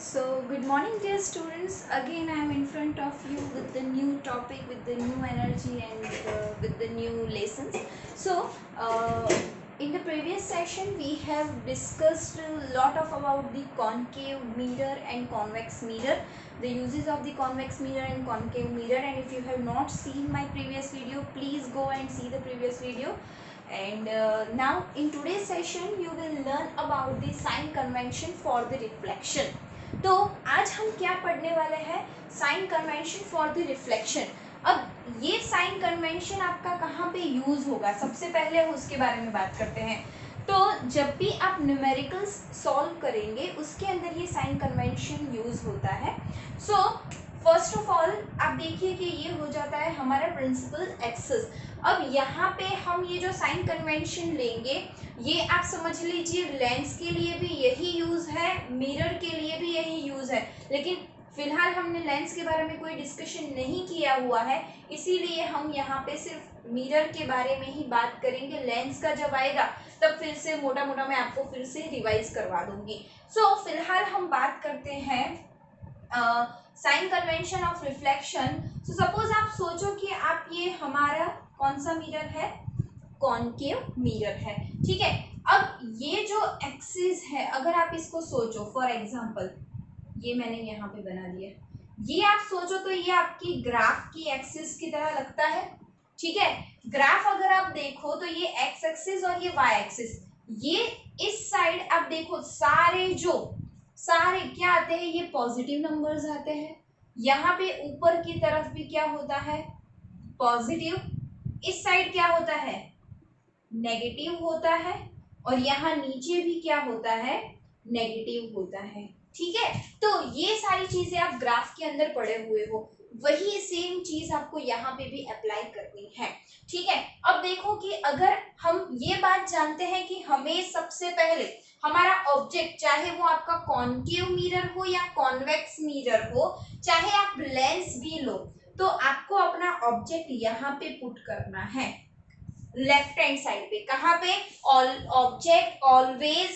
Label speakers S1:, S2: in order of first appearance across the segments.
S1: So, good morning, dear students. Again, I am in front of you with the new topic, with the new energy, and with the new lessons. So, in the previous session, we have discussed a lot of about the concave mirror and convex mirror, the uses of the convex mirror and concave mirror. And if you have not seen my previous video, please go and see the previous video. And now in today's session you will learn about the sign convention for the reflection. तो आज हम क्या पढ़ने वाले हैं? Sign convention for the reflection. अब ये sign convention आपका कहाँ पे यूज होगा, सबसे पहले उसके बारे में बात करते हैं. तो जब भी आप न्यूमेरिकल्स सॉल्व करेंगे उसके अंदर ये साइन कन्वेंशन यूज होता है. सो फर्स्ट ऑफ ऑल आप देखिए कि ये हो जाता है हमारा प्रिंसिपल एक्सिस. अब यहाँ पे हम ये जो साइन कन्वेंशन लेंगे ये आप समझ लीजिए लेंस के लिए भी यही यूज़ है, मिरर के लिए भी यही यूज़ है, लेकिन फिलहाल हमने लेंस के बारे में कोई डिस्कशन नहीं किया हुआ है, इसीलिए हम यहाँ पे सिर्फ मिरर के बारे में ही बात करेंगे. लेंस का जब आएगा तब फिर से मोटा मोटा मैं आपको फिर से रिवाइज करवा दूंगी. सो फिलहाल हम बात करते हैं sign convention of reflection. So suppose आप सोचो कि आप ये हमारा कौन सा मिरर है, कॉनकेव मिरर है, ठीक है. अब ये जो एक्सिस है अगर आप इसको सोचो, फॉर एग्जांपल ये मैंने यहाँ पे बना दिया, ये आप सोचो तो ये आपकी ग्राफ की एक्सिस की तरह लगता है, ठीक है. ग्राफ अगर आप देखो तो ये एक्स एक्सिस और ये वाई एक्सिस, ये इस साइड आप देखो सारे क्या आते हैं, ये पॉजिटिव नंबर्स आते हैं. यहाँ पे ऊपर की तरफ भी क्या होता है, पॉजिटिव. इस साइड क्या होता है, नेगेटिव होता है, और यहाँ नीचे भी क्या होता है, नेगेटिव होता है, ठीक है. तो ये सारी चीजें आप ग्राफ के अंदर पढ़े हुए हो, वही सेम चीज आपको यहाँ पे भी अप्लाई करनी है, ठीक है. अब देखो कि अगर हम ये बात जानते हैं कि हमें सबसे पहले हमारा ऑब्जेक्ट, चाहे वो आपका कॉनकेव मिरर हो या कॉन्वेक्स मिरर हो, चाहे आप लेंस भी लो, तो आपको अपना ऑब्जेक्ट यहाँ पे पुट करना है लेफ्ट हैंड साइड पे. कहाँ पे, object always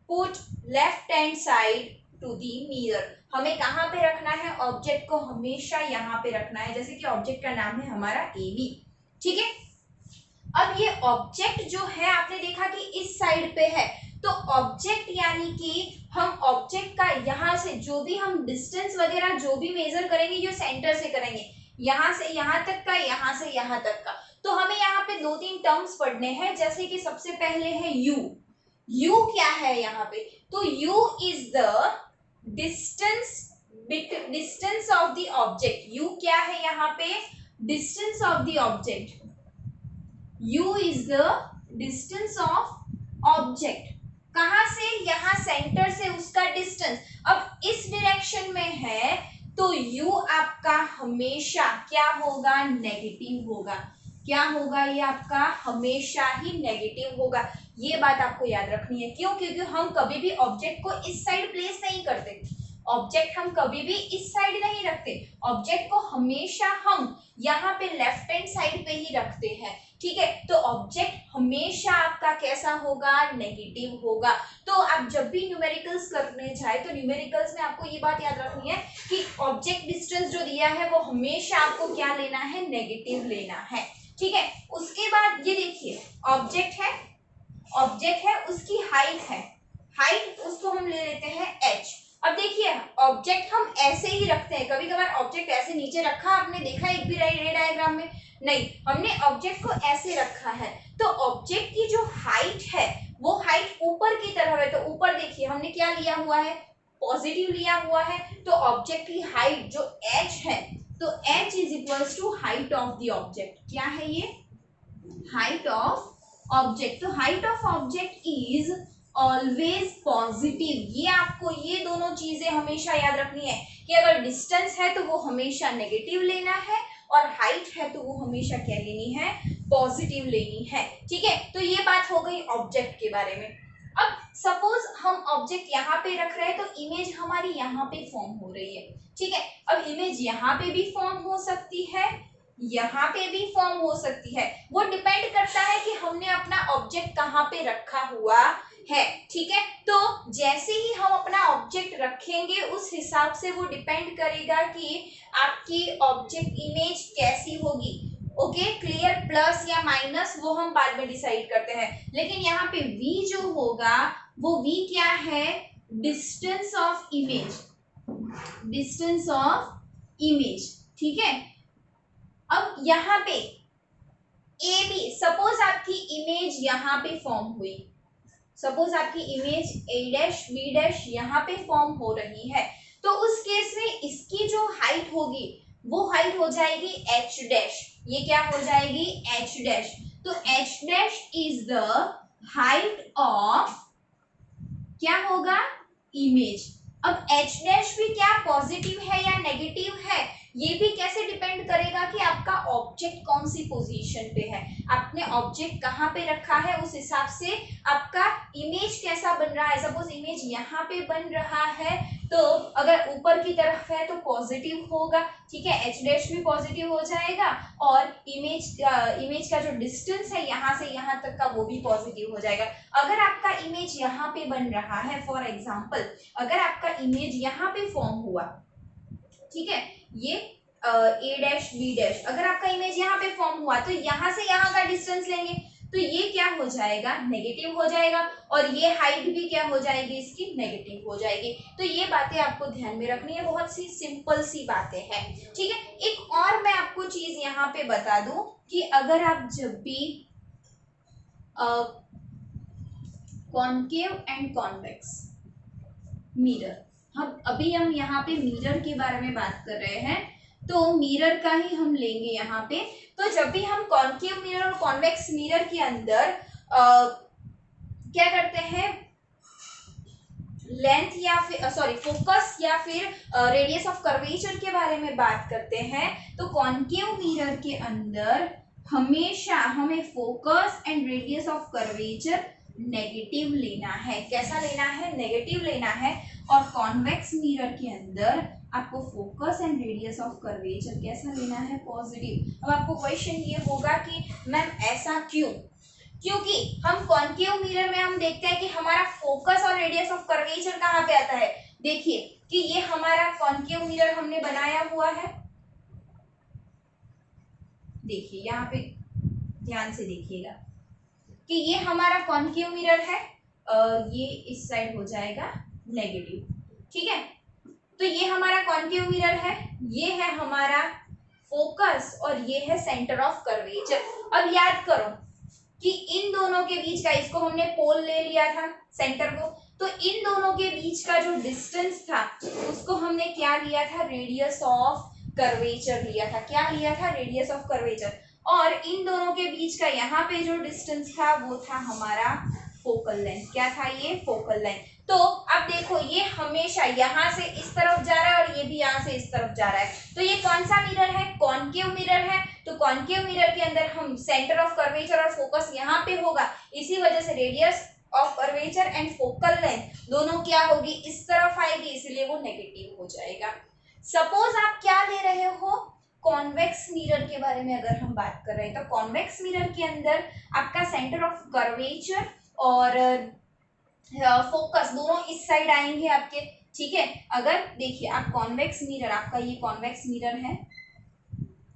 S1: put left hand side to the mirror. हमें कहाँ पे रखना है, ऑब्जेक्ट को हमेशा यहाँ पे रखना है. जैसे कि ऑब्जेक्ट का नाम है हमारा ए बी, ठीक है. अब ये ऑब्जेक्ट जो है आपने देखा कि इस साइड पे है, तो ऑब्जेक्ट यानी कि हम ऑब्जेक्ट का यहाँ से जो भी हम डिस्टेंस वगैरह जो भी मेजर करेंगे, जो सेंटर से करेंगे, यहाँ से यहाँ तक का, यहाँ से यहाँ तक का, तो हमें यहाँ पे दो तीन टर्म्स पढ़ने हैं. जैसे कि सबसे पहले है यू. यू क्या है यहाँ पे, तो you is the distance of the object. You क्या है यहाँ पे, distance of the object. u is the distance of object. कहां से, यहां सेंटर से उसका डिस्टेंस. अब इस डायरेक्शन में है तो u आपका हमेशा क्या होगा, नेगेटिव होगा. क्या होगा, ये आपका हमेशा ही नेगेटिव होगा. ये बात आपको याद रखनी है. क्यों, क्योंकि हम कभी भी ऑब्जेक्ट को इस साइड प्लेस नहीं करते, ऑब्जेक्ट हम कभी भी इस साइड नहीं रखते, ऑब्जेक्ट को हमेशा हम यहाँ पे लेफ्ट हैंड साइड पे ही रखते हैं, ठीक है. तो ऑब्जेक्ट हमेशा आपका कैसा होगा, नेगेटिव होगा. तो आप जब भी न्यूमेरिकल्स करने जाए तो न्यूमेरिकल्स में आपको ये बात याद रखनी है कि ऑब्जेक्ट डिस्टेंस जो दिया है वो हमेशा आपको क्या लेना है, नेगेटिव लेना है, ठीक है. उसके बाद ये देखिए ऑब्जेक्ट है उसकी हाइट उसको हम ले लेते हैं h. अब देखिए ऑब्जेक्ट हम ऐसे ही रखते हैं, कभी कभार ऑब्जेक्ट ऐसे नीचे रखा आपने देखा एक भी रे डायग्राम में, नहीं, हमने ऑब्जेक्ट को ऐसे रखा है. तो ऑब्जेक्ट की जो हाइट है वो हाइट ऊपर की तरफ है, तो ऊपर देखिए हमने क्या लिया हुआ है, पॉजिटिव लिया हुआ है. तो ऑब्जेक्ट की हाइट जो h है, तो h is equals to height of the object. क्या है ये, हाइट ऑफ ऑब्जेक्ट. तो height of object is always positive. ये आपको ये दोनों चीजें हमेशा याद रखनी है कि अगर डिस्टेंस है तो वो हमेशा नेगेटिव लेना है, और हाइट है तो वो हमेशा क्या लेनी है, पॉजिटिव लेनी है, ठीक है. तो ये बात हो गई ऑब्जेक्ट के बारे में. अब सपोज हम ऑब्जेक्ट यहाँ पे रख रहे हैं तो इमेज हमारी यहाँ पे फॉर्म हो रही है, ठीक है. अब इमेज यहाँ पे भी फॉर्म हो सकती है, यहाँ पे भी फॉर्म हो सकती है. वो डिपेंड करता है कि हमने अपना ऑब्जेक्ट कहाँ पे रखा हुआ है, ठीक है। तो जैसे ही हम अपना ऑब्जेक्ट रखेंगे उस हिसाब से वो डिपेंड करेगा कि आपकी ऑब्जेक्ट इमेज कैसी होगी। Okay, clear. प्लस या माइनस वो हम बाद में डिसाइड करते हैं, लेकिन यहाँ पे v जो होगा वो v क्या है, distance of image, distance of image, ठीक है। अब यहाँ पे ए बी, सपोज आपकी इमेज यहाँ पे फॉर्म हुई, सपोज आपकी image A dash B dash यहाँ पे फॉर्म हो रही है, तो उस केस में इसकी जो हाइट होगी वो हाइट हो जाएगी एच डैश, ये क्या हो जाएगी एच डैश। तो H dash is the height of क्या होगा इमेज। अब एच डैश भी क्या पॉजिटिव है या नेगेटिव है, ये भी कैसे डिपेंड करेगा कि आपका ऑब्जेक्ट कौन सी पोजीशन पे है, आपने ऑब्जेक्ट कहाँ पे रखा है, उस हिसाब से आपका इमेज कैसा बन रहा है। सपोज इमेज यहाँ पे बन रहा है, तो अगर ऊपर की तरफ है तो पॉजिटिव होगा, ठीक है, एच डैश भी पॉजिटिव हो जाएगा, और इमेज का जो डिस्टेंस है यहाँ से यहाँ तक का वो भी पॉजिटिव हो जाएगा। अगर आपका इमेज यहाँ पे बन रहा है, फॉर एग्जाम्पल अगर आपका इमेज यहाँ पे फॉर्म हुआ, ठीक है, ये ए डैश बी डैश, अगर आपका इमेज यहाँ पे फॉर्म हुआ तो यहाँ से यहाँ का डिस्टेंस लेंगे तो ये क्या हो जाएगा नेगेटिव हो जाएगा, और ये हाइट भी क्या हो जाएगी इसकी नेगेटिव हो जाएगी। तो ये बातें आपको ध्यान में रखनी है, बहुत सी सिंपल सी बातें हैं, ठीक है। एक और मैं आपको चीज यहाँ पे बता दूं कि अगर आप जब भी कॉनकेव एंड कॉन्वेक्स मिरर, हम यहाँ पे मिरर के बारे में बात कर रहे हैं, तो मिरर का ही हम लेंगे यहाँ पे। तो जब भी हम कॉनकेव मिरर और कॉन्वेक्स मिरर के अंदर क्या करते हैं, लेंथ या फिर फोकस या फिर रेडियस ऑफ कर्वेचर के बारे में बात करते हैं, तो कॉनकेव मिरर के अंदर हमेशा हमें focus and radius of curvature negative लेना है। कैसा लेना है, नेगेटिव लेना है। और कॉन्वेक्स मिरर के अंदर आपको focus and radius of curvature कैसा लेना है, पॉजिटिव। अब आपको क्वेश्चन ये होगा कि मैम ऐसा क्यों, क्योंकि हम कॉनकेव मिरर में हम देखते हैं कि हमारा फोकस और रेडियस ऑफ कर्वेचर कहाँ पे आता है। देखिए कि ये हमारा कॉनकेव मिरर हमने बनाया हुआ है, देखिए यहाँ पे ध्यान से देखिएगा कि ये हमारा कॉनकेव मिरर है, ये इस साइड हो जाएगा नेगेटिव, ठीक है। तो ये हमारा कॉनकेव मिरर है, ये है हमारा फोकस और ये है सेंटर ऑफ कर्वेचर। अब याद करो कि इन दोनों के बीच का, इसको हमने पोल ले लिया था सेंटर को, तो इन दोनों के बीच का जो डिस्टेंस था उसको हमने क्या लिया था, रेडियस ऑफ कर्वेचर लिया था। क्या लिया था, रेडियस ऑफ कर्वेचर। और इन दोनों के बीच का यहाँ पे जो डिस्टेंस था वो था हमारा फोकल लेंथ। क्या था ये, फोकल लेंथ। तो अब देखो ये हमेशा यहाँ से इस तरफ जा रहा है और ये भी यहाँ से इस तरफ जा रहा है, तो ये कौन सा मिरर है, कॉनकेव मिरर है। तो कॉनकेव मिरर के अंदर हम सेंटर ऑफ कर्वेचर और फोकस यहाँ पे होगा, इसी वजह से radius of curvature and focal length दोनों क्या होगी, इस तरफ आएगी, इसलिए वो नेगेटिव हो जाएगा। सपोज आप क्या ले रहे हो, कॉन्वेक्स मिरर के बारे में अगर हम बात कर रहे हैं, तो कॉन्वेक्स मिरर के अंदर आपका सेंटर ऑफ कर्वेचर और फोकस दोनों इस साइड आएंगे आपके, ठीक है। अगर देखिए आप कॉन्वेक्स मिरर, आपका ये कॉन्वेक्स मिरर है,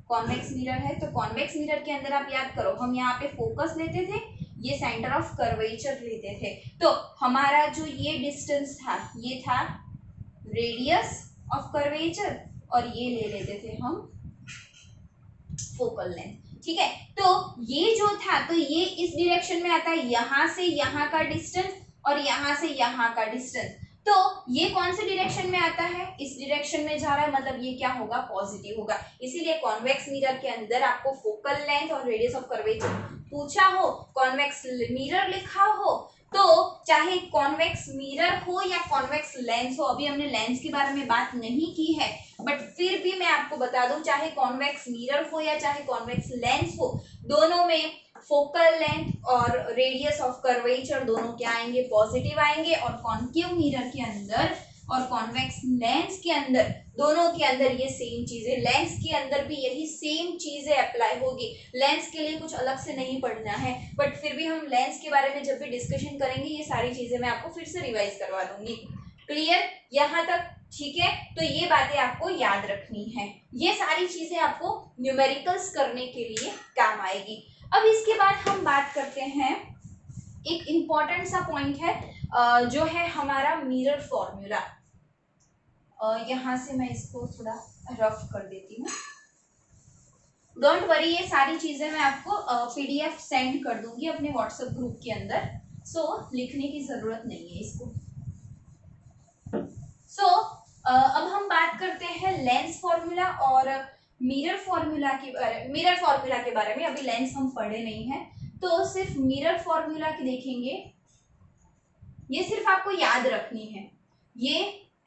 S1: कॉन्वेक्स मिरर है, तो कॉन्वेक्स मिरर के अंदर आप याद करो हम यहाँ पे फोकस लेते थे, ये सेंटर ऑफ कर्वेचर लेते थे। तो हमारा जो ये डिस्टेंस था ये था रेडियस ऑफ कर्वेचर और ये ले लेते थे हम फोकल लेंथ, ठीक है। तो ये जो था, तो ये इस डायरेक्शन में आता है, यहाँ से यहाँ का डिस्टेंस और यहाँ से यहाँ का डिस्टेंस, तो ये कौन से डायरेक्शन में आता है, इस डायरेक्शन में जा रहा है, मतलब ये क्या होगा, पॉजिटिव होगा। इसीलिए कॉन्वेक्स मिरर के अंदर आपको फोकल लेंथ और रेडियस ऑफ कर्वेचर पूछा हो, कॉन्वेक्स मिरर लिखा हो, तो चाहे कॉन्वेक्स मिरर हो या कॉन्वेक्स लेंस हो, अभी हमने लेंस के बारे में बात नहीं की है, बट फिर भी मैं आपको बता दूं, चाहे कॉन्वेक्स मिरर हो या चाहे कॉन्वेक्स लेंस हो, दोनों में फोकल लेंथ और रेडियस ऑफ कर्वेचर दोनों क्या आएंगे, पॉजिटिव आएंगे। और कॉनकेव मिरर के अंदर और कॉन्वेक्स लेंस के अंदर, दोनों के अंदर ये सेम चीजें, लेंस के अंदर भी यही सेम चीजें अप्लाई होगी। लेंस के लिए कुछ अलग से नहीं पढ़ना है, बट फिर भी हम लेंस के बारे में जब भी डिस्कशन करेंगे ये सारी चीजें मैं आपको फिर से रिवाइज करवा दूंगी। क्लियर यहाँ तक? ठीक है, तो ये बातें आपको याद रखनी है, ये सारी चीजें आपको न्यूमेरिकल्स करने के लिए काम आएगी। अब इसके बाद हम बात करते हैं, एक इम्पॉर्टेंट सा पॉइंट है जो है हमारा मिरर फॉर्मूला। यहाँ से मैं इसको थोड़ा रफ कर देती हूँ, डोंट वरी, ये सारी चीजें मैं आपको पीडीएफ सेंड कर दूंगी अपने व्हाट्सएप ग्रुप के अंदर, सो लिखने की जरूरत नहीं है इसको। अब हम बात करते हैं लेंस फॉर्मूला और मिरर फॉर्मूला के बारे में। अभी लेंस हम पढ़े नहीं हैं, तो सिर्फ मिरर फॉर्मूला की देखेंगे, ये सिर्फ आपको याद रखनी है, ये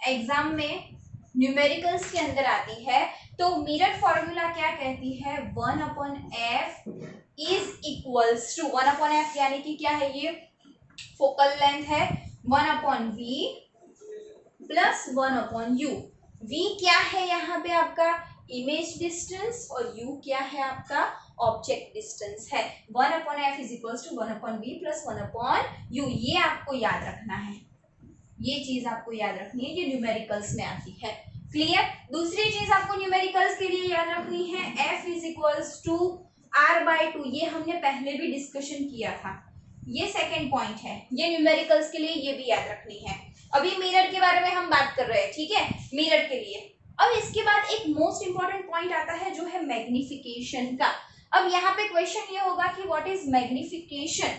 S1: एग्जाम में न्यूमेरिकल्स के अंदर आती है। तो मिरर फॉर्मूला क्या कहती है, 1/f is equals to 1/f, यानी कि क्या है, ये फोकल लेंथ है, 1/v प्लस 1/u। v क्या है यहाँ पे आपका इमेज डिस्टेंस, और u क्या है आपका ऑब्जेक्ट डिस्टेंस है। 1/f is equals to 1/v plus 1/u, ये आपको याद रखना है, ये चीज आपको याद रखनी है, ये न्यूमेरिकल्स में आती है। क्लियर? दूसरी चीज आपको न्यूमेरिकल्स के लिए याद रखनी है, f is equals to r/2, ये हमने पहले भी डिस्कशन किया था, ये सेकेंड पॉइंट है, ये न्यूमेरिकल्स के लिए ये भी याद रखनी है। अभी मिरर के बारे में हम बात कर रहे हैं, ठीक है, मिरर के लिए। अब इसके बाद एक मोस्ट इंपॉर्टेंट पॉइंट आता है जो है मैग्निफिकेशन का। अब यहाँ पे क्वेश्चन ये होगा कि व्हाट इज मैग्निफिकेशन।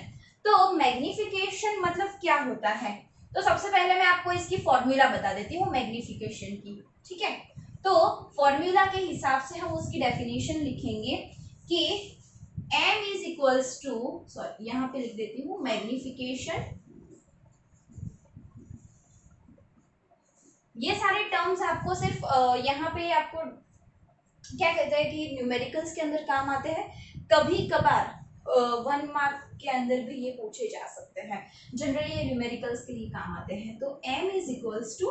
S1: तो मैग्निफिकेशन मतलब क्या होता है, तो सबसे पहले मैं आपको इसकी फॉर्मूला बता देती हूँ मैग्निफिकेशन की, ठीक है। तो फॉर्मूला के हिसाब से हम उसकी डेफिनेशन लिखेंगे कि m is equals to, sorry यहाँ पे लिख देती हूँ मैग्निफिकेशन, ये सारे टर्म्स आपको सिर्फ यहाँ पे आपको क्या कहते हैं कि न्यूमेरिकल्स के अंदर काम आते हैं, कभी कभार 1 मार्क के अंदर भी ये पूछे जा सकते हैं, जनरली ये न्यूमेरिकल्स के लिए काम आते हैं। तो m is equals to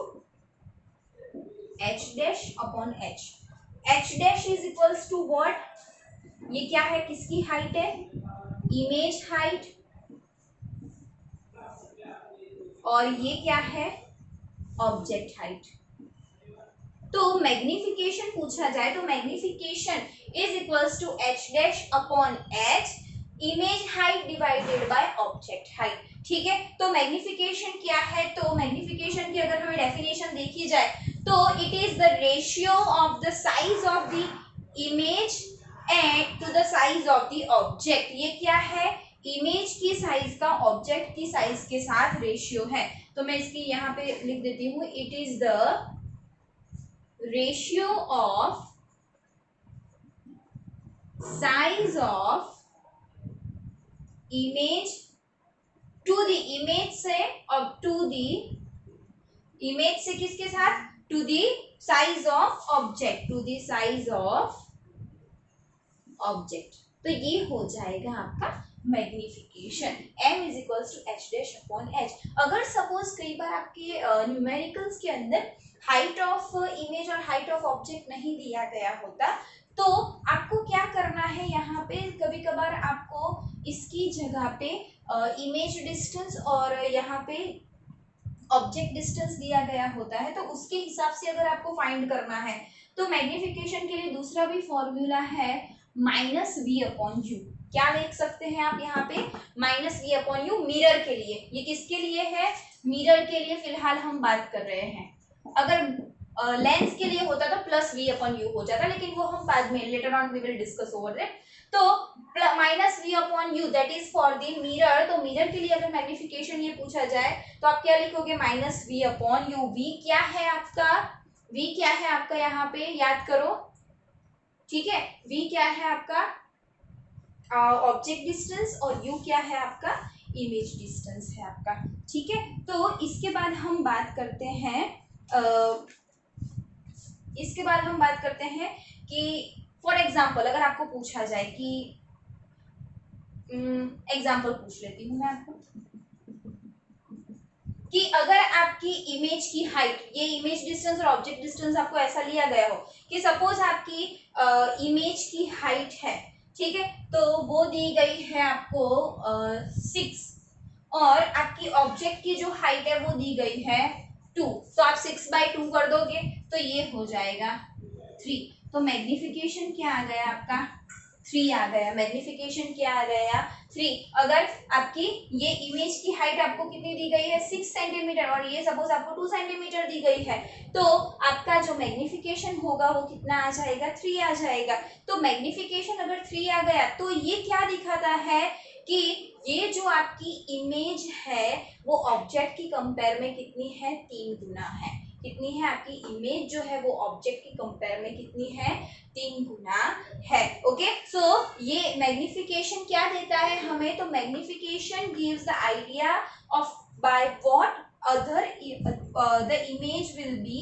S1: h dash upon h dash is equals to what, ये क्या है, किसकी हाइट है, इमेज हाइट, और ये क्या है, ऑब्जेक्ट हाइट। तो मैग्निफिकेशन पूछा जाए तो magnification is equals to h dash upon h image height divided by object height, ठीक है। तो मैग्निफिकेशन क्या है, तो मैग्निफिकेशन की अगर हमें डेफिनेशन देखी जाए तो it is the ratio of the size of the image and to the size of the object. ये क्या है, इमेज की साइज का ऑब्जेक्ट की साइज के साथ रेशियो है। तो मैं इसकी यहाँ पे लिख देती हूँ, it is the ratio of size of image to the image से, और टू द इमेज से किसके साथ, to the size of object, to the size of object. तो ये हो जाएगा आपका magnification, m is equals to h dash upon h। अगर सपोज कई बार आपके न्यूमेरिकल्स के अंदर हाइट ऑफ इमेज और हाइट ऑफ ऑब्जेक्ट नहीं दिया गया होता, तो आपको क्या करना है, यहाँ पे कभी कभार आपको इसकी जगह पे इमेज डिस्टेंस और यहाँ पे ऑब्जेक्ट डिस्टेंस दिया गया होता है, तो उसके हिसाब से अगर आपको फाइंड करना है तो मैग्निफिकेशन के लिए दूसरा भी फॉर्मूला है -v/u। क्या लिख सकते हैं आप यहाँ पे, -v/u मिरर के लिए। ये किसके लिए है, मिरर के लिए फिलहाल हम बात कर रहे हैं। अगर लेंस के लिए होता तो +v/u हो जाता, लेकिन वो हम बाद में later on we will discuss over that. तो -v/u that is for the mirror. तो मिरर के लिए अगर मैग्निफिकेशन ये पूछा जाए तो आप क्या लिखोगे, -v/u। v क्या है आपका, v क्या है आपका, यहाँ पे याद करो, ठीक है। v क्या है आपका ऑब्जेक्ट डिस्टेंस, और u क्या है आपका इमेज डिस्टेंस है आपका, ठीक है। तो इसके बाद हम बात करते हैं कि फॉर एग्जाम्पल अगर आपको पूछा जाए कि एग्जाम्पल पूछ लेती हूँ मैं आपको कि अगर आपकी इमेज की हाइट, ये इमेज डिस्टेंस और ऑब्जेक्ट डिस्टेंस आपको ऐसा लिया गया हो कि सपोज आपकी इमेज की हाइट है, ठीक है, तो वो दी गई है आपको 6 और आपकी ऑब्जेक्ट की जो हाइट है वो दी गई है 2, तो आप 6/2 कर दोगे तो ये हो जाएगा 3। तो मैग्निफिकेशन क्या आ गया आपका 3 आ गया। मैग्निफिकेशन क्या आ गया 3। अगर आपकी ये इमेज की हाइट आपको कितनी दी गई है 6 सेंटीमीटर और ये सपोज आपको 2 सेंटीमीटर दी गई है, तो आपका जो मैग्निफिकेशन होगा वो कितना आ जाएगा 3 आ जाएगा। तो मैग्निफिकेशन अगर 3 आ गया तो ये क्या दिखाता है कि ये जो आपकी इमेज है वो ऑब्जेक्ट की कंपेयर में कितनी है 3 गुना है। कितनी है आपकी इमेज जो है वो ऑब्जेक्ट की कंपेयर में कितनी है 3 गुना है। ओके, सो ये मैग्निफिकेशन क्या देता है हमें, तो magnification gives the idea of by what other the image will be,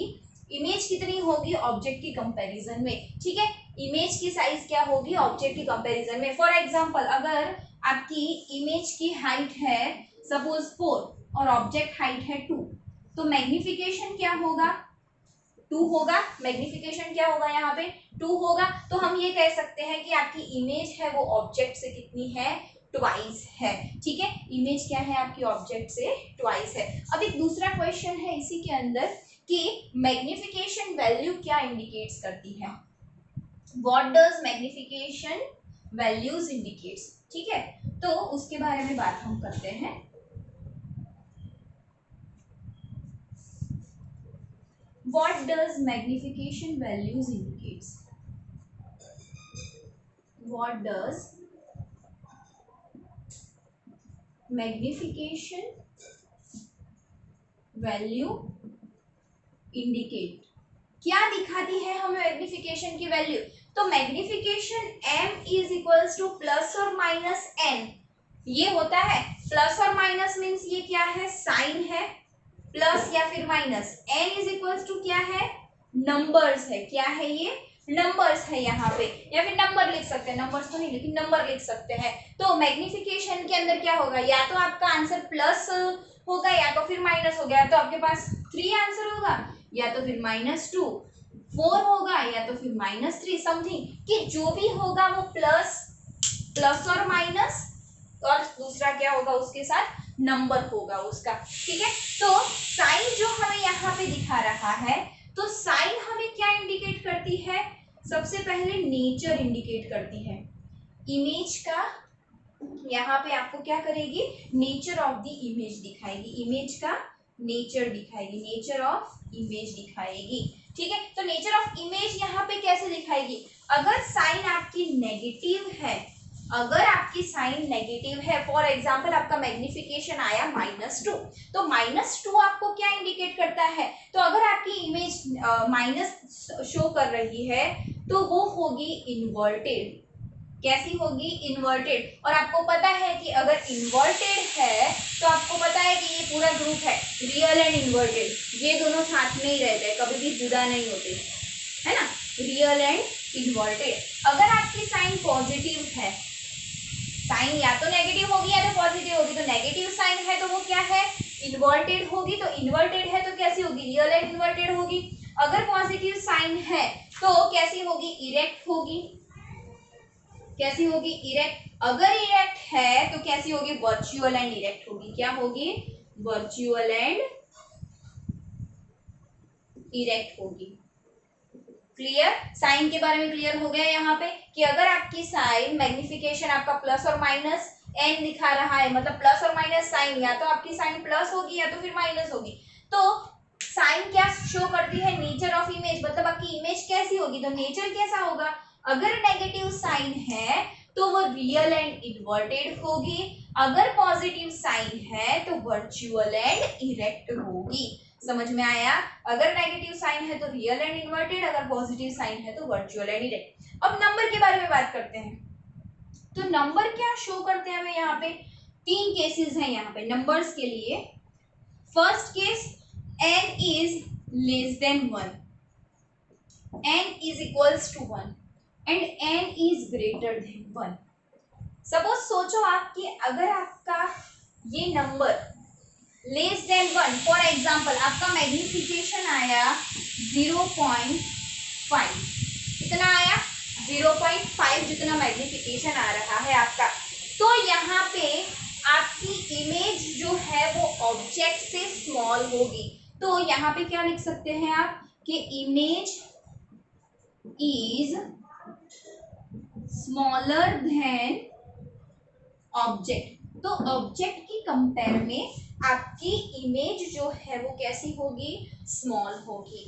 S1: image कितनी होगी ऑब्जेक्ट की कंपैरिजन में, ठीक है, इमेज की साइज क्या होगी ऑब्जेक्ट की कंपैरिजन में। फॉर एग्जांपल अगर आपकी इमेज की हाइट है सपोज 4 और ऑब्जेक्ट हाइट है 2, तो मैग्निफिकेशन क्या होगा 2 होगा। मैग्निफिकेशन क्या होगा यहाँ पे 2 होगा। तो हम ये कह सकते हैं कि आपकी इमेज है वो ऑब्जेक्ट से कितनी है ट्वाइस है, ठीक है, इमेज क्या है आपकी ऑब्जेक्ट से ट्वाइस है। अब एक दूसरा क्वेश्चन है इसी के अंदर कि मैग्निफिकेशन वैल्यू क्या इंडिकेट्स करती है, what does magnification values indicates, ठीक है, तो उसके बारे में बात हम करते हैं। What does magnification values indicates? What does magnification value indicate? क्या दिखाती है हमें मैग्निफिकेशन की वैल्यू, तो magnification m is equals two plus और माइनस n, ये होता है प्लस और माइनस मीन्स ये क्या है साइन है, प्लस या फिर minus, n is equals to क्या है नंबर्स है, क्या है ये नंबर्स है यहाँ पे, या फिर नंबर लिख सकते हैं, नंबर्स तो नहीं लेकिन नंबर लिख सकते हैं। तो मैग्निफिकेशन के अंदर क्या होगा, या तो आपका आंसर प्लस होगा या तो फिर माइनस हो गया, तो आपके पास 3 आंसर होगा, या तो फिर -2, 4 होगा, या तो फिर -3 समथिंग, कि जो भी होगा वो प्लस और माइनस और दूसरा क्या होगा उसके साथ नंबर होगा उसका, ठीक है। तो साइन जो हमें यहाँ पे दिखा रहा है, तो साइन हमें क्या इंडिकेट करती है, सबसे पहले नेचर इंडिकेट करती है इमेज का, यहाँ पे आपको क्या करेगी नेचर ऑफ द इमेज दिखाएगी, इमेज का नेचर दिखाएगी, नेचर ऑफ इमेज दिखाएगी, ठीक है। तो नेचर ऑफ इमेज यहाँ पे कैसे दिखाएगी, अगर साइन आपकी नेगेटिव है, अगर आपकी साइन नेगेटिव है, फॉर एग्जांपल आपका मैग्निफिकेशन आया -2, तो -2 आपको क्या इंडिकेट करता है, तो अगर आपकी इमेज माइनस शो कर रही है तो वो होगी इन्वर्टेड, कैसी होगी इन्वर्टेड, और आपको पता है कि अगर इन्वर्टेड है तो आपको पता है कि ये पूरा ग्रुप है रियल एंड इन्वर्टेड, ये दोनों साथ में ही रहते हैं, कभी भी जुदा नहीं होते, है ना, रियल एंड इन्वर्टेड। अगर आपकी साइन पॉजिटिव है, साइन या तो नेगेटिव होगी या तो पॉजिटिव होगी, तो नेगेटिव साइन है तो वो क्या है इन्वर्टेड होगी, तो इन्वर्टेड है तो कैसी होगी रियल एंड इन्वर्टेड होगी। अगर पॉजिटिव साइन है तो कैसी होगी इरेक्ट होगी, कैसी होगी इरेक्ट, अगर इरेक्ट है तो कैसी होगी वर्चुअल एंड इरेक्ट होगी, क्या होगी वर्चुअल एंड इरेक्ट होगी। क्लियर, साइन के बारे में क्लियर हो गया यहाँ पे कि अगर आपकी साइन मैग्निफिकेशन आपका प्लस और माइनस n दिखा रहा है, मतलब प्लस और माइनस साइन, या तो आपकी साइन प्लस होगी या तो फिर माइनस होगी, तो साइन क्या शो करती है नेचर ऑफ इमेज, मतलब आपकी इमेज कैसी होगी, तो नेचर कैसा होगा, अगर नेगेटिव साइन है तो वो रियल एंड इन्वर्टेड होगी, अगर पॉजिटिव साइन है तो वर्चुअल एंड इरेक्ट होगी। समझ में आया, अगर नेगेटिव साइन है तो रियल एंड इन्वर्टेड, अगर पॉजिटिव साइन है तो वर्चुअल एंड इरेक्ट। अब नंबर के बारे में बात करते हैं, तो नंबर क्या शो करते हैं हमें, यहाँ पे 3 केसेस हैं यहाँ पे नंबर्स के लिए। First case n is less than 1, n is equals to 1 and n is greater than 1। Suppose सोचो आप कि अगर आपका ये number less than 1, for example आपका मैग्निफिकेशन आया 0.5, कितना आया 0.5 जितना मैग्निफिकेशन आ रहा है आपका। तो यहाँ पे आपकी इमेज जो है वो ऑब्जेक्ट से स्मॉल होगी। तो यहाँ पे क्या लिख सकते हैं आप कि image is smaller than object. तो ऑब्जेक्ट की कंपेयर में आपकी इमेज जो है वो कैसी होगी, स्मॉल होगी।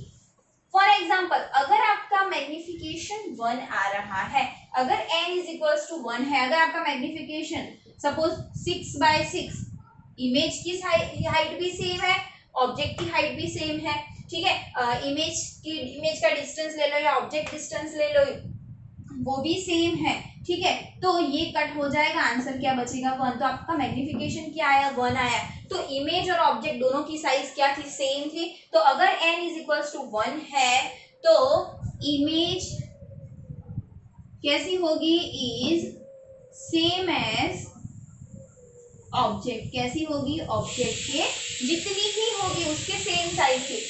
S1: फॉर एग्जाम्पल अगर आपका मैग्निफिकेशन 1 आ रहा है, अगर n इज इक्वल्स टू 1 है, अगर आपका मैग्निफिकेशन सपोज 6/6, इमेज की हाइट भी सेम है, ऑब्जेक्ट की हाइट भी सेम है, ठीक है, इमेज का डिस्टेंस ले लो या ऑब्जेक्ट डिस्टेंस ले लो, वो भी सेम है, ठीक है, तो ये कट हो जाएगा, आंसर क्या बचेगा 1। तो आपका मैग्निफिकेशन क्या आया 1 आया, तो इमेज और ऑब्जेक्ट दोनों की साइज क्या थी, सेम थी। तो अगर n इज इक्वल्स टू 1 है तो इमेज कैसी होगी, इज सेम एज ऑब्जेक्ट। कैसी होगी, ऑब्जेक्ट के जितनी ही होगी उसके सेम साइज की।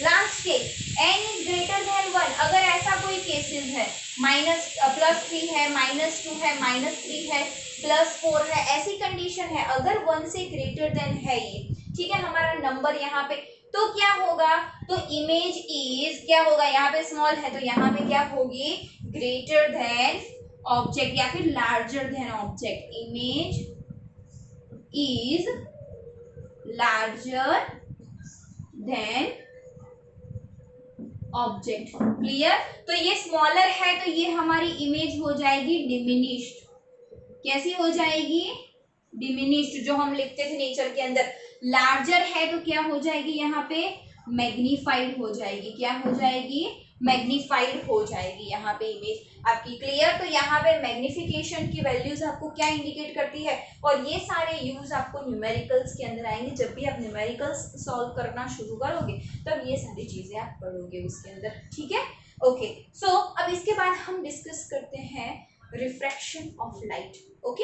S1: Last case n is greater than 1, अगर ऐसा कोई केसेस है +3 है, -2 है, -3 है, +4 है, ऐसी कंडीशन है, अगर 1 से ग्रेटर देन है ये, ठीक है, हमारा नंबर यहाँ पे, तो क्या होगा, तो इमेज इज क्या होगा, यहाँ पे स्मॉल है तो यहाँ पे क्या होगी, ग्रेटर देन ऑब्जेक्ट या फिर larger than object. Image is larger than object. Clear, तो ये स्मॉलर है तो ये हमारी इमेज हो जाएगी डिमिनिश्ड। कैसी हो जाएगी, डिमिनिश्ड, जो हम लिखते थे नेचर के अंदर। लार्जर है तो क्या हो जाएगी, यहाँ पे मैग्नीफाइड हो जाएगी। क्या हो जाएगी, मैग्नीफाइड हो जाएगी यहाँ पे इमेज आपकी। क्लियर, तो यहाँ पे मैग्निफिकेशन की वैल्यूज आपको क्या इंडिकेट करती है, और ये सारे यूज आपको न्यूमेरिकल्स के अंदर आएंगे। जब भी आप न्यूमेरिकल्स सॉल्व करना शुरू करोगे तब ये सारी चीजें आप पढ़ोगे उसके अंदर, ठीक है। ओके, सो अब इसके बाद हम डिस्कस करते हैं रिफ्रैक्शन ऑफ लाइट। ओके,